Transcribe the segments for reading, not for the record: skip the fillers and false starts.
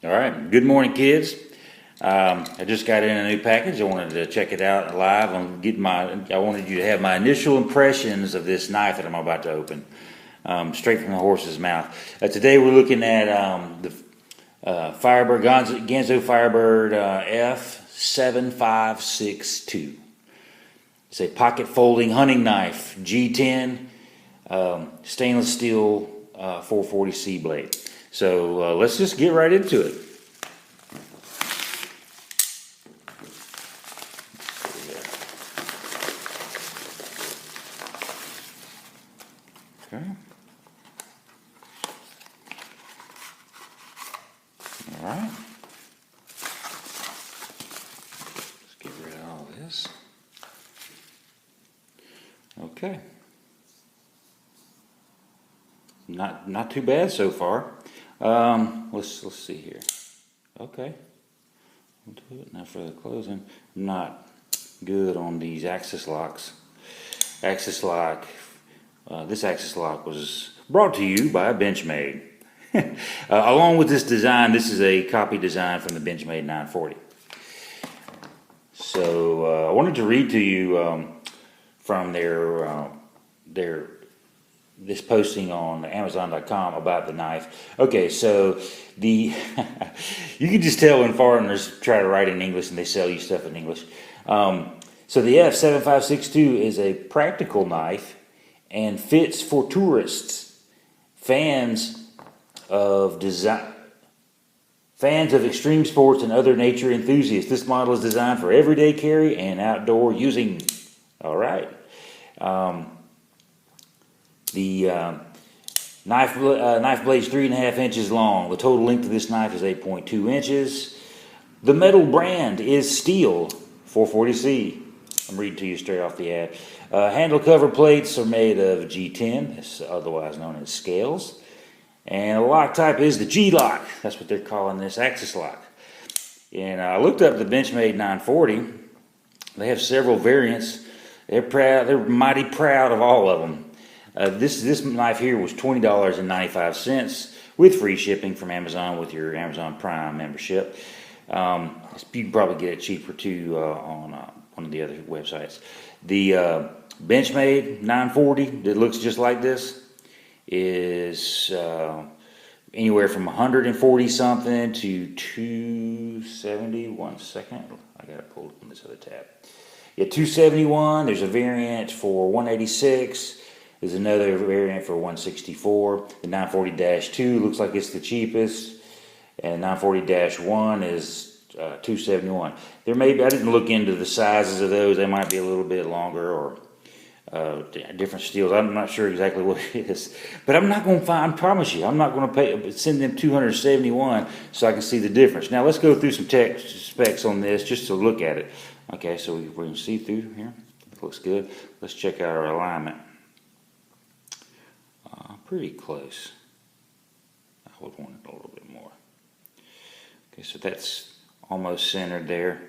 All right, good morning, kids. I just got in a new package. I wanted to check it out live and I wanted you to have my initial impressions of this knife that I'm about to open, straight from the horse's mouth. Today we're looking at the Firebird Ganzo Firebird F-7562. It's a pocket folding hunting knife, G-10, stainless steel 440C blade. So let's just get right into it. Okay. All right. Let's get rid of all this. Okay. Not too bad so far. Let's see here. Okay. We'll do it now for the closing. I'm not good on these axis locks. Axis lock. This axis lock was brought to you by Benchmade. Along with this design, this is a copy design from the Benchmade 940. So I wanted to read to you from this posting on Amazon.com about the knife. Okay, so you can just tell when foreigners try to write in English and they sell you stuff in English. So the F-7562 is a practical knife and fits for tourists, fans of extreme sports and other nature enthusiasts. This model is designed for everyday carry and outdoor using. All right. The knife blade is 3.5 inches long. The total length of this knife is 8.2 inches. The metal brand is steel, 440C. I'm reading to you straight off the ad. Handle cover plates are made of G10, otherwise known as scales. And the lock type is the G-lock. That's what they're calling this axis lock. And I looked up the Benchmade 940. They have several variants. They're mighty proud of all of them. This knife here was $20.95 with free shipping from Amazon with your Amazon Prime membership. You can probably get it cheaper too on one of the other websites. The Benchmade 940 that looks just like this is anywhere from 140 something to 270. 1 second, I got to pull it from this other tab. Yeah, 271. There's a variant for 186. There's another variant for 164. The 940-2 looks like it's the cheapest, and 940-1 is 271. There may be, I didn't look into the sizes of those. They might be a little bit longer or different steels. I'm not sure exactly what it is, but I'm not going to find. I promise you, I'm not going to send them 271 so I can see the difference. Now let's go through some tech specs on this just to look at it. Okay, so we can see through here. It looks good. Let's check out our alignment. Pretty close. I would want it a little bit more. Okay, so that's almost centered there.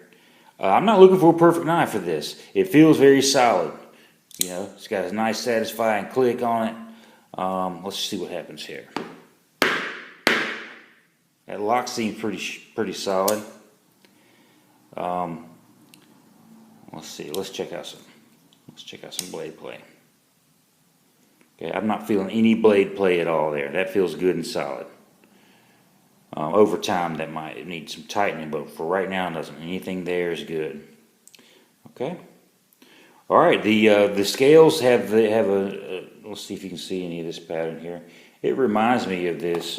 I'm not looking for a perfect knife for this. It feels very solid. You know, it's got a nice satisfying click on it. Let's see what happens here. That lock seems pretty solid. Let's see. Let's check out some blade play. Okay, I'm not feeling any blade play at all there. That feels good and solid. Over time, that might need some tightening, but for right now, it doesn't. Anything there is good. Okay. All right. The scales have a. Let's see if you can see any of this pattern here. It reminds me of this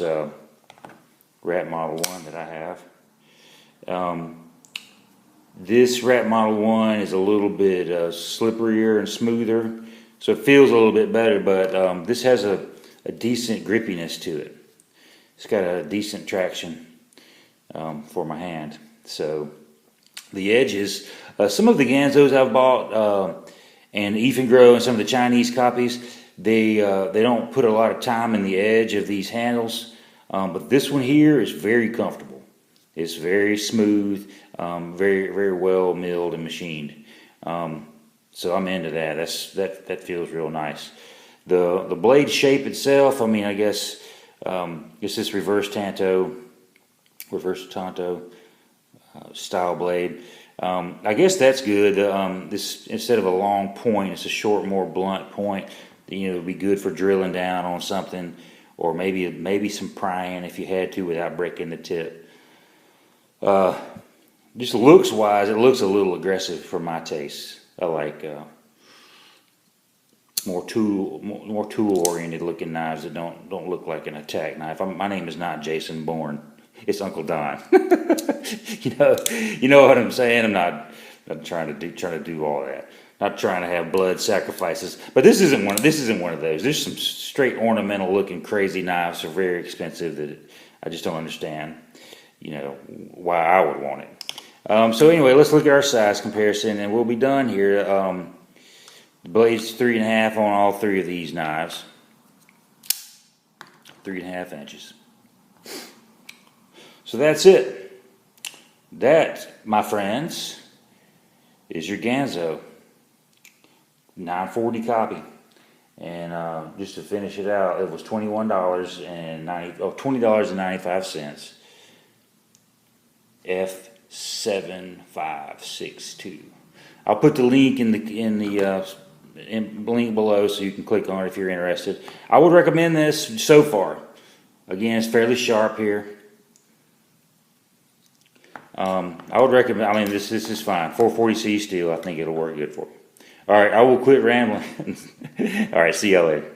Rat Model 1 that I have. This Rat Model 1 is a little bit slipperier and smoother. So it feels a little bit better, but this has a decent grippiness to it. It's got a decent traction for my hand. So the edges, some of the Ganzos I've bought, and Grow and some of the Chinese copies, they don't put a lot of time in the edge of these handles. But this one here is very comfortable. It's very smooth, very, very well milled and machined. So I'm into that. That feels real nice. The blade shape itself, I mean, I guess this reverse tanto reverse Tonto style blade. I guess that's good. This, instead of a long point, it's a short, more blunt point. You know, it'd be good for drilling down on something, or maybe some prying if you had to without breaking the tip. Just looks wise, it looks a little aggressive for my taste. I like more tool oriented looking knives that don't look like an attack knife. My name is not Jason Bourne. It's Uncle Don. you know what I'm saying. I'm not trying to do all that. Not trying to have blood sacrifices. But this isn't one of those. There's some straight ornamental looking crazy knives that are very expensive that I just don't understand. You know why I would want it. So anyway, let's look at our size comparison, and we'll be done here. The blade's 3.5 on all three of these knives. 3.5 inches. So that's it. That, my friends, is your Ganzo 940 copy. And just to finish it out, it was $20.95. F-7562. I'll put the link in the link below so you can click on it if you're interested. I would recommend this so far. Again, it's fairly sharp here. I would recommend. I mean, this is fine. 440C steel. I think it'll work good for you. All right, I will quit rambling. All right, see y'all later.